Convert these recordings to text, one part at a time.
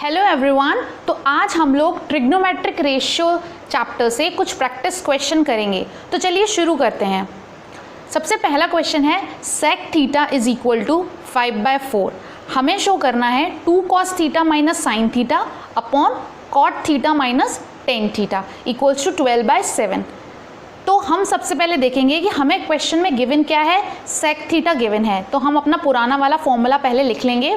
Hello everyone. तो आज हम लोग ट्रिग्नोमेट्रिक रेशियो चैप्टर से कुछ प्रैक्टिस क्वेश्चन करेंगे। तो चलिए शुरू करते हैं। सबसे पहला क्वेश्चन है sec theta is equal to 5/4। हमें शो करना है 2 cos theta minus sine theta upon cot theta minus tan theta equals to 12/7। तो हम सबसे पहले देखेंगे कि हमें क्वेश्चन में गिवन क्या है। सेक थीटा गिवन है, तो हम अपना पुराना वाला फॉर्मूला पहले लिख लेंगे,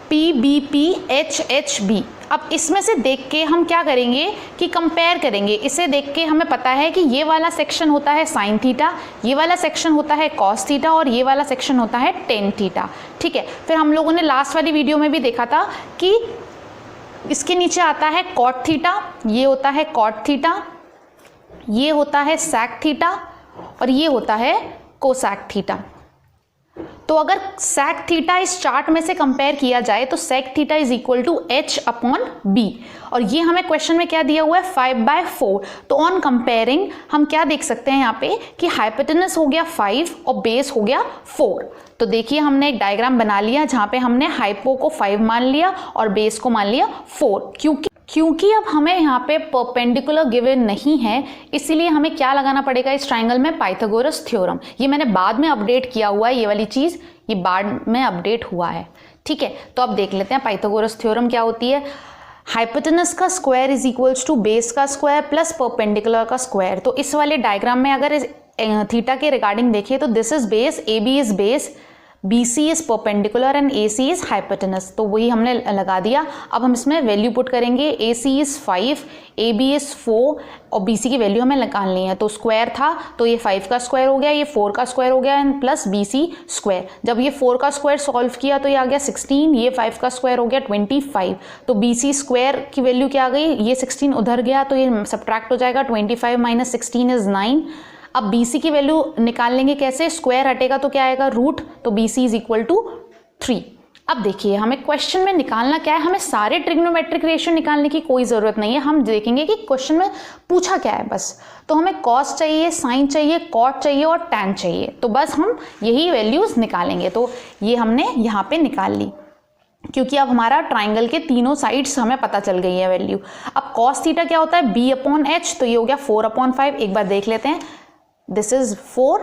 PBP/HHB। अब इसमें से देख के हम क्या करेंगे कि कंपेयर करेंगे। इसे देख के हमें पता है कि ये वाला सेक्शन होता है साइन थीटा, ये वाला सेक्शन होता है कॉस थीटा और ये वाला सेक्शन होता है टेन थीटा। ठीक है, फिर हम लोगों ने लास्ट वाली वीडियो में भी देखा था कि इसके नीचे आता है कॉट थीटा, ये होता है कॉट थीटा, ये होता है सेक थीटा और ये होता है कोसेक थीटा। तो अगर सेक थीटा इस चार्ट में से कंपेयर किया जाए तो sec theta is equal to H/B और ये हमें क्वेश्चन में क्या दिया हुआ है 5/4। तो ऑन कंपेयरिंग हम क्या देख सकते हैं यहाँ पे कि हाइपोटेनस हो गया 5 और बेस हो गया 4। तो देखिए हमने एक डायग्राम बना लिया जहाँ पे हमने हाइपो को 5 मान लिया और बेस को मान लिया 4। क्योंकि अब हमें यहाँ पे परपेंडिकुलर गिवन नहीं है, इसीलिए हमें क्या लगाना पड़ेगा इस ट्राइंगल में, पाइथागोरस थ्योरम। ये मैंने बाद में अपडेट किया हुआ है, ये वाली चीज़ ये बाद में अपडेट हुआ है। ठीक है, तो अब देख लेते हैं पाइथागोरस थ्योरम क्या होती है। हाइपोटेनस का square is equals to base का स्क्वायर प्लस परपेंडिकुलर का स्क्वायर। तो इस वाले डायग्राम में अगर थीटा के रिगार्डिंग देखिए तो this is base, A B is base, BC is perpendicular and AC is hypotenuse. तो वही हमने लगा दिया। अब हम इसमें वैल्यू पुट करेंगे, AC इज 5, AB इज 4 और BC की वैल्यू हमें निकालनी है। तो स्क्वायर था तो ये 5 का स्क्वायर हो गया, ये 4 का स्क्वायर हो गया एंड प्लस BC स्क्वायर। जब ये 4 का स्क्वायर सॉल्व किया तो ये आ गया 16, ये 5 का स्क्वायर हो गया 25। तो BC स्क्वायर की वैल्यू क्या आ गई, ये 16 उधर गया तो ये सब्ट्रैक्ट हो जाएगा, 25 माइनस 16 इज 9। अब BC की वैल्यू निकाल लेंगे कैसे, स्क्वायर हटेगा तो क्या आएगा रूट, तो BC इज इक्वल टू 3। अब देखिए हमें क्वेश्चन में निकालना क्या है, हमें सारे ट्रिग्नोमेट्रिक रेशियो निकालने की कोई ज़रूरत नहीं है। हम देखेंगे कि क्वेश्चन में पूछा क्या है बस। तो हमें कॉस चाहिए, साइन चाहिए, कॉट चाहिए और टैन चाहिए। तो बस हम यही वैल्यूज़ निकालेंगे। तो ये हमने यहाँ पे निकाल ली क्योंकि अब हमारा ट्राइंगल के तीनों साइड्स हमें पता चल गई है वैल्यू। अब कॉस थीटा क्या होता है, B/H, तो ये हो गया 4/5। एक बार देख लेते हैं, दिस इज 4,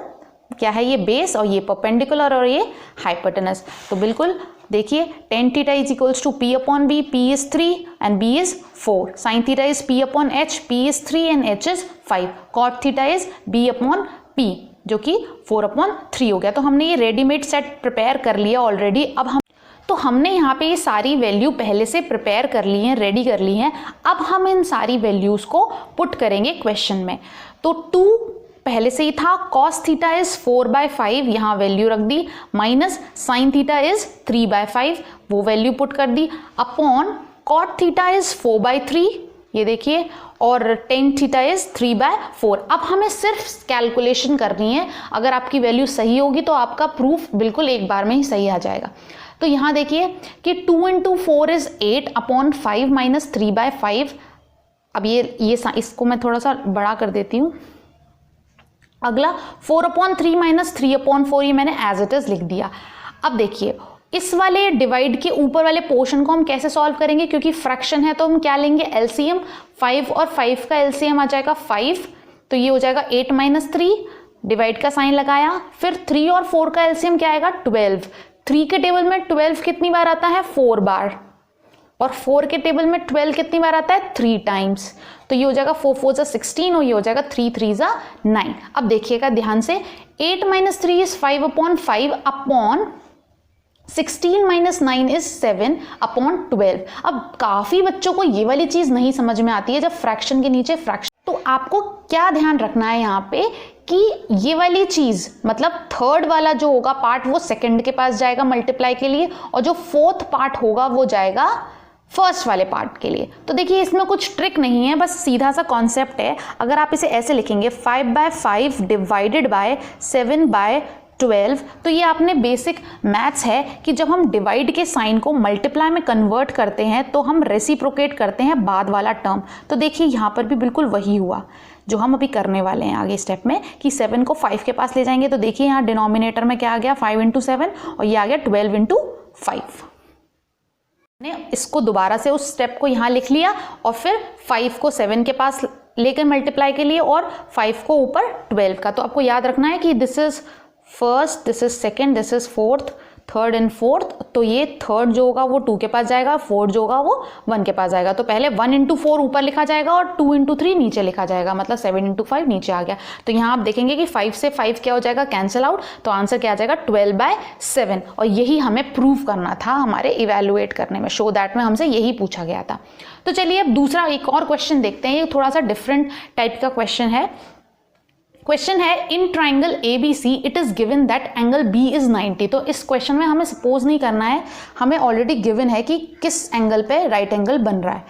क्या है ये बेस और ये परपेंडिकुलर और ये हाइपोटेनस। तो बिल्कुल देखिए tan theta is equals to P/B, P is 3 and B is 4। Sine theta is P/H, P is 3 and H is 5। Cot theta is B/P जो कि 4/3 हो गया। तो हमने ये रेडीमेड सेट प्रिपेयर कर लिया ऑलरेडी। अब हमने यहाँ पे ये सारी वैल्यू पहले से प्रिपेयर कर ली हैं, रेडी कर ली हैं। अब हम इन सारी वैल्यूज़ को पुट करेंगे क्वेश्चन में। तो 2 पहले से ही था, cos थीटा इज 4/5, यहाँ वैल्यू रख दी, माइनस साइन थीटा इज 3/5, वो वैल्यू पुट कर दी, अपॉन cot थीटा इज 4/3, ये देखिए, और टेन थीटा इज 3/4। अब हमें सिर्फ कैलकुलेशन करनी है। अगर आपकी वैल्यू सही होगी तो आपका प्रूफ बिल्कुल एक बार में ही सही आ जाएगा। तो यहाँ देखिए कि 2 × 4 इज 8/5 माइनस 3/5। अब ये इसको मैं थोड़ा सा बड़ा कर देती हूँ। अगला 4/3 माइनस 3/4, ये मैंने एज इट इज लिख दिया। अब देखिए इस वाले डिवाइड के ऊपर वाले पोर्शन को हम कैसे सॉल्व करेंगे, क्योंकि फ्रैक्शन है तो हम क्या लेंगे LCM। 5 और 5 का LCM आ जाएगा 5, तो ये हो जाएगा 8 माइनस 3, डिवाइड का साइन लगाया। फिर 3 और 4 का LCM क्या आएगा 12। 3 के टेबल में 12 कितनी बार आता है 4 बार, और 4 के टेबल में 12 कितनी बार आता है 3 टाइम्स। तो ये हो जाएगा 4 4 जा 16 और ये हो जाएगा 3 3 जा 9। अब देखिएगा ध्यान से, 8 minus 3 is 5/5 upon 16 minus 9 is 7/12। अब काफ़ी बच्चों को ये वाली चीज़ नहीं समझ में आती है जब फ्रैक्शन के नीचे फ्रैक्शन। तो आपको क्या ध्यान रखना है यहाँ पे कि ये वाली चीज़ मतलब थर्ड वाला जो होगा पार्ट वो सेकंड के पास जाएगा मल्टीप्लाई के लिए, और जो फोर्थ पार्ट होगा वो जाएगा फर्स्ट वाले पार्ट के लिए। तो देखिए इसमें कुछ ट्रिक नहीं है, बस सीधा सा कॉन्सेप्ट है। अगर आप इसे ऐसे लिखेंगे 5/5 डिवाइडेड बाय 7/12, तो ये आपने बेसिक मैथ्स है कि जब हम डिवाइड के साइन को मल्टीप्लाई में कन्वर्ट करते हैं तो हम रेसिप्रोकेट करते हैं बाद वाला टर्म। तो देखिए यहाँ पर भी बिल्कुल वही हुआ जो हम अभी करने वाले हैं आगे स्टेप में, कि 7 को 5 के पास ले जाएंगे। तो देखिए यहाँ डिनोमिनेटर में क्या आ गया 5 × 7 और ये आ गया 12 × 5। ने इसको दोबारा से उस स्टेप को यहाँ लिख लिया और फिर 5 को 7 के पास लेकर मल्टीप्लाई के लिए और 5 को ऊपर 12 का। तो आपको याद रखना है कि this is first, this is second, this is fourth, third and fourth. तो ये थर्ड जो होगा वो 2 के पास जाएगा, फोर्थ जो होगा वो 1 के पास जाएगा। तो पहले 1 into 4 ऊपर लिखा जाएगा और 2 into 3 नीचे लिखा जाएगा, मतलब 7 into 5 नीचे आ गया। तो यहाँ आप देखेंगे कि 5 से 5 क्या हो जाएगा, कैंसिल आउट। तो आंसर क्या आ जाएगा 12/7। और यही हमें प्रूव करना था हमारे इवेलुएट करने में, शो दैट में हमसे यही पूछा गया था। तो चलिए अब दूसरा एक और क्वेश्चन देखते हैं। ये थोड़ा सा डिफरेंट टाइप का क्वेश्चन है। क्वेश्चन है in triangle ABC it is given that angle B is 90। तो इस क्वेश्चन में हमें सपोज नहीं करना है, हमें ऑलरेडी गिवन है कि किस एंगल पे राइट एंगल बन रहा है।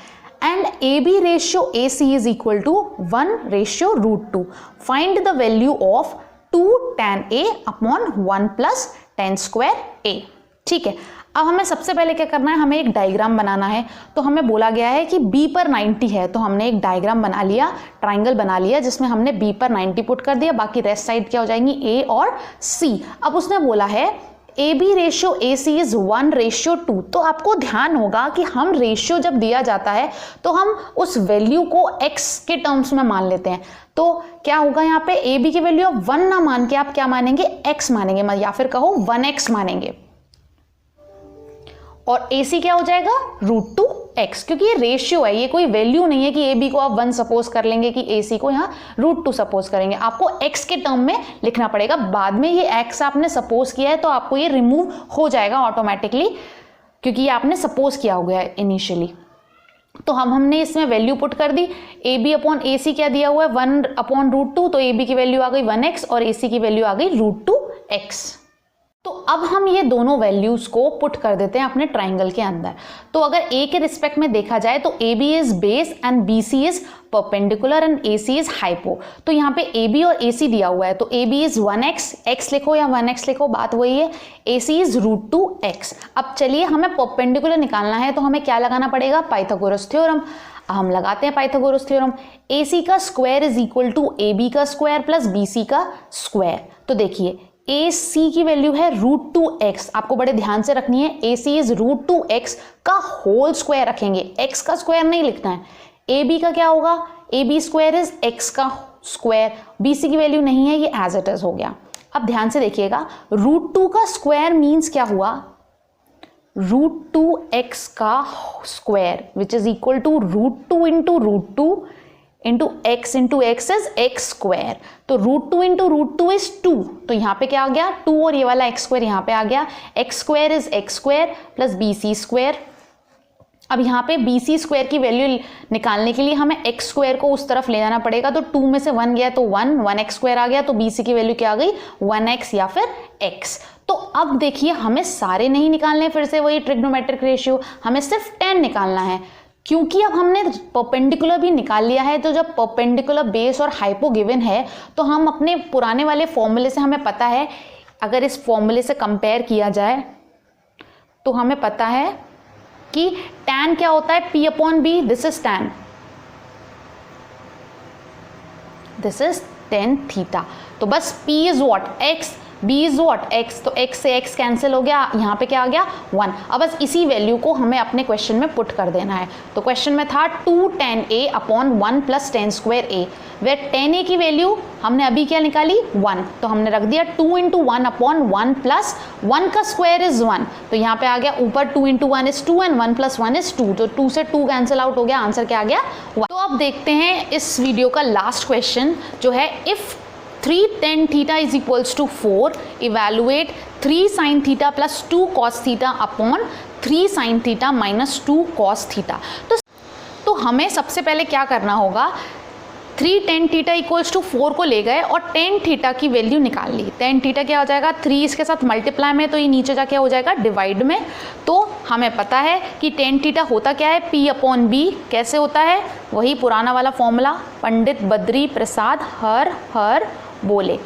And AB ratio AC is equal to 1/√2। Find the value of 2 tan A upon 1 + tan square A। ठीक है, अब हमें सबसे पहले क्या करना है, हमें एक डायग्राम बनाना है। तो हमें बोला गया है कि B पर 90 है, तो हमने एक डायग्राम बना लिया, ट्राइंगल बना लिया जिसमें हमने B पर 90 पुट कर दिया, बाकी रेस्ट साइड क्या हो जाएंगी A और C। अब उसने बोला है AB रेशियो AC इज 1/2। तो आपको ध्यान होगा कि हम रेशियो जब दिया जाता है तो हम उस वैल्यू को x के टर्म्स में मान लेते हैं। तो क्या होगा यहाँ पे AB की वैल्यू आप 1 ना मान के आप क्या मानेंगे, x मानेंगे, या फिर कहो 1x मानेंगे। और AC क्या हो जाएगा √2x, क्योंकि ये रेशियो है, ये कोई वैल्यू नहीं है कि AB को आप 1 सपोज कर लेंगे कि AC को यहाँ √2 सपोज करेंगे। आपको x के टर्म में लिखना पड़ेगा। बाद में ये x आपने सपोज किया है तो आपको ये रिमूव हो जाएगा ऑटोमेटिकली, क्योंकि ये आपने सपोज किया हो गया है इनिशियली। तो हमने इसमें वैल्यू पुट कर दी। AB अपॉन AC क्या दिया हुआ है 1/√2, तो AB की वैल्यू आ गई 1x और AC की वैल्यू आ गई √2x। तो अब हम ये दोनों वैल्यूज को पुट कर देते हैं अपने ट्राइंगल के अंदर। तो अगर A के रिस्पेक्ट में देखा जाए तो AB is base and BC is perpendicular and AC is hypo. तो यहाँ पे AB और AC दिया हुआ है, तो AB इज 1x, x लिखो या 1x लिखो, बात वही है। AC is √2x। अब चलिए हमें परपेंडिकुलर निकालना है, तो हमें क्या लगाना पड़ेगा, पाइथागोरस थ्योरम। हम लगाते हैं पाइथागोरस थ्योरम। AC का square is equal to AB का स्क्वायर प्लस BC का स्क्वायर। तो देखिए AC की वैल्यू है √2x, आपको बड़े ध्यान से रखनी है। AC इज √2x का होल स्क्वायर रखेंगे, x का स्क्वायर नहीं लिखना है। AB का क्या होगा, AB स्क्वायर इज x का स्क्वायर, BC की वैल्यू नहीं है, ये एज इट इज हो गया। अब ध्यान से देखिएगा, √2 का स्क्वायर मीन्स क्या हुआ, √2x का square which is equal to √2 into √2 into x into x is x square. तो √2 इंटू √2 इज 2, तो यहाँ पे क्या आ गया 2 और ये वाला x स्क्वायर यहाँ पे आ गया। x square is x square plus BC square. अब यहाँ पे BC स्क्वायर की वैल्यू निकालने के लिए हमें x स्क्वायर को उस तरफ ले जाना पड़ेगा। तो 2 में से 1 गया तो 1x स्क्वायर आ गया, तो BC की वैल्यू क्या आ गई 1x या फिर x। तो अब देखिए हमें सारे नहीं निकालने, फिर से वही ट्रिग्नोमेट्रिक रेशियो, हमें सिर्फ 10 निकालना है, क्योंकि अब हमने परपेंडिकुलर भी निकाल लिया है। तो जब परपेंडिकुलर बेस और हाइपो गिवन है तो हम अपने पुराने वाले फॉर्मूले से हमें पता है, अगर इस फॉर्मूले से कंपेयर किया जाए तो हमें पता है कि tan क्या होता है P/B, this is tan, this is tan theta. तो बस P is what x, B is what x, तो x से x कैंसिल हो गया, यहाँ पे क्या आ गया 1। अब बस इसी वैल्यू को हमें अपने क्वेश्चन में पुट कर देना है। तो क्वेश्चन में था 2 tan A upon 1 + tan square A, where tan A की वैल्यू हमने अभी क्या निकाली 1, तो हमने रख दिया 2 इंटू 1 अपॉन 1 प्लस 1 का स्क्वायर इज 1, तो यहाँ पे आ गया ऊपर 2 इंटू 1 इज 2 एंड 1 + 1 इज 2, तो 2 से 2 कैंसिल आउट हो गया, आंसर क्या आ गया 1। तो अब देखते हैं इस वीडियो का लास्ट क्वेश्चन जो है, if 3 tan theta is equals to 4, evaluate 3 sin theta plus 2 cos theta upon 3 sin theta minus 2 cos theta। तो हमें सबसे पहले क्या करना होगा, 3 tan theta equals to 4 को ले गए और tan theta की वैल्यू निकाल ली। tan theta क्या हो जाएगा 3 इसके साथ मल्टीप्लाई में, तो ये नीचे जाके हो जाएगा डिवाइड में। तो हमें पता है कि tan theta होता क्या है P/B, कैसे होता है, वही पुराना वाला फॉर्मूला, पंडित बद्री प्रसाद हर बोले।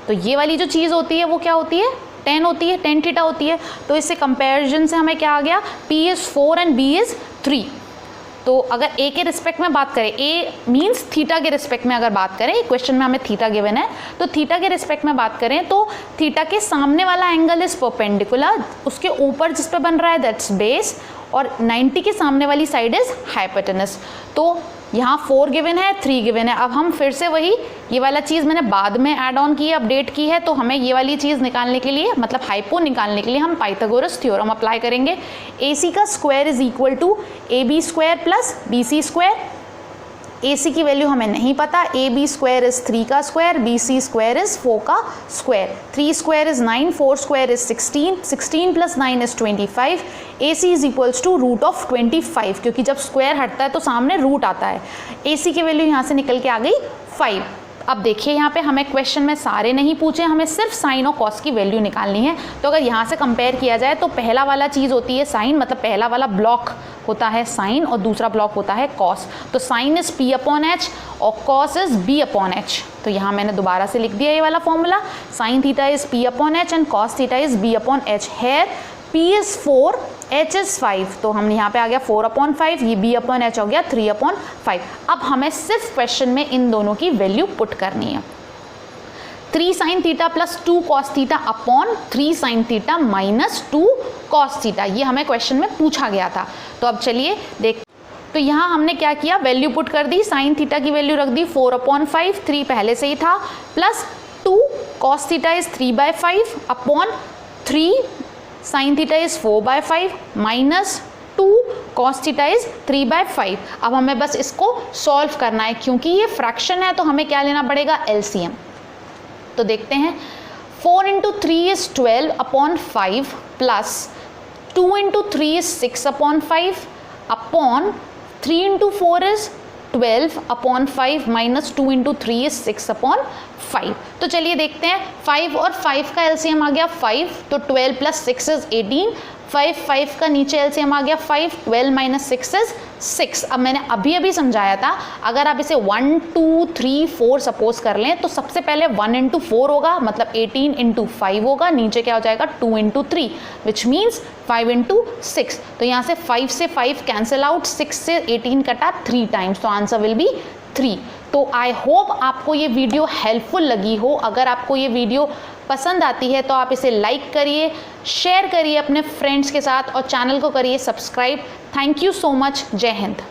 तो ये वाली जो चीज़ होती है वो क्या होती है, tan होती है, tan थीटा होती है। तो इससे कंपैरिजन से हमें क्या आ गया, P is 4 and B is 3। तो अगर A के रिस्पेक्ट में बात करें, A मीन्स थीटा के रिस्पेक्ट में अगर बात करें, क्वेश्चन में हमें थीटा गिवन है, तो थीटा के रिस्पेक्ट में बात करें तो थीटा के सामने वाला एंगल इज परपेंडिकुलर, उसके ऊपर जिस पे बन रहा है दैट्स बेस, और 90 के सामने वाली साइड इज हाइपोटेनस। तो यहाँ 4 गिवन है, 3 गिवन है। अब हम फिर से वही, ये वाला चीज़ मैंने बाद में ऐड ऑन की है, अपडेट की है, तो हमें ये वाली चीज़ निकालने के लिए, मतलब हाइपो निकालने के लिए हम पाइथागोरस थ्योरम अप्लाई करेंगे। AC का square is equal to AB square plus BC square. AC की वैल्यू हमें नहीं पता, AB स्क्वायर इज 3 का स्क्वायर, BC स्क्वायर इज 4 का square. 3 square is 9, 4 square is 16, 16 plus 9 is 25। AC is equals to root of 25, क्योंकि जब square हटता है तो सामने रूट आता है। AC की वैल्यू यहाँ से निकल के आ गई 5। अब देखिए यहाँ पे हमें क्वेश्चन में सारे नहीं पूछे, हमें सिर्फ साइन और कॉस की वैल्यू निकालनी है। तो अगर यहाँ से कंपेयर किया जाए तो पहला वाला चीज़ होती है साइन, मतलब पहला वाला ब्लॉक होता है साइन और दूसरा ब्लॉक होता है कॉस। तो sine is P upon H और cos is B upon H। तो यहाँ मैंने दोबारा से लिख दिया ये वाला formula, sine theta is P upon H and cos theta is B upon H। Here P is 4, H is 5, तो हम यहाँ पे आ गया 4 अपॉन 5, ये B अपॉन H हो गया 3 अपॉन 5। अब हमें सिर्फ क्वेश्चन में इन दोनों की वैल्यू पुट करनी है। 3 sine theta plus 2 cos theta upon 3 sine theta minus 2 cos theta, ये हमें क्वेश्चन में पूछा गया था। तो अब चलिए देख, तो यहाँ हमने क्या किया, वैल्यू पुट कर दी। साइन थीटा की वैल्यू रख दी 4 अपॉन 5, 3 पहले से ही था, plus 2 cos theta is 3/5 upon 3 sign theta is 4/5 minus 2 cos theta is 3/5। अब हमें बस इसको सॉल्व करना है, क्योंकि ये फ्रैक्शन है तो हमें क्या लेना पड़ेगा, LCM। तो देखते हैं, 4 into 3 is 12 upon 5 plus 2 into 3 is 6 upon 5 upon 3 into 4 is 12 upon 5 minus 2 into 3 is 6 upon 5। तो चलिए देखते हैं, 5 और 5 का LCM आ गया 5, तो 12 प्लस 6 इज 18। 5 का नीचे LCM आ गया 5, 12 माइनस 6 इज 6। अब मैंने अभी समझाया था, अगर आप इसे 1 2 3 4 सपोज कर लें तो सबसे पहले 1 इंटू 4 होगा, मतलब 18 इंटू 5 होगा, नीचे क्या हो जाएगा 2 इंटू 3 विच मीन्स 5 इंटू 6। तो यहाँ से 5 से 5 कैंसिल आउट, 6 से 18 कटा 3 टाइम्स, तो आंसर विल बी 3। तो आई होप आपको ये वीडियो हेल्पफुल लगी हो। अगर आपको ये वीडियो पसंद आती है तो आप इसे लाइक करिए, शेयर करिए अपने फ्रेंड्स के साथ और चैनल को करिए subscribe. Thank you so much. जय हिंद।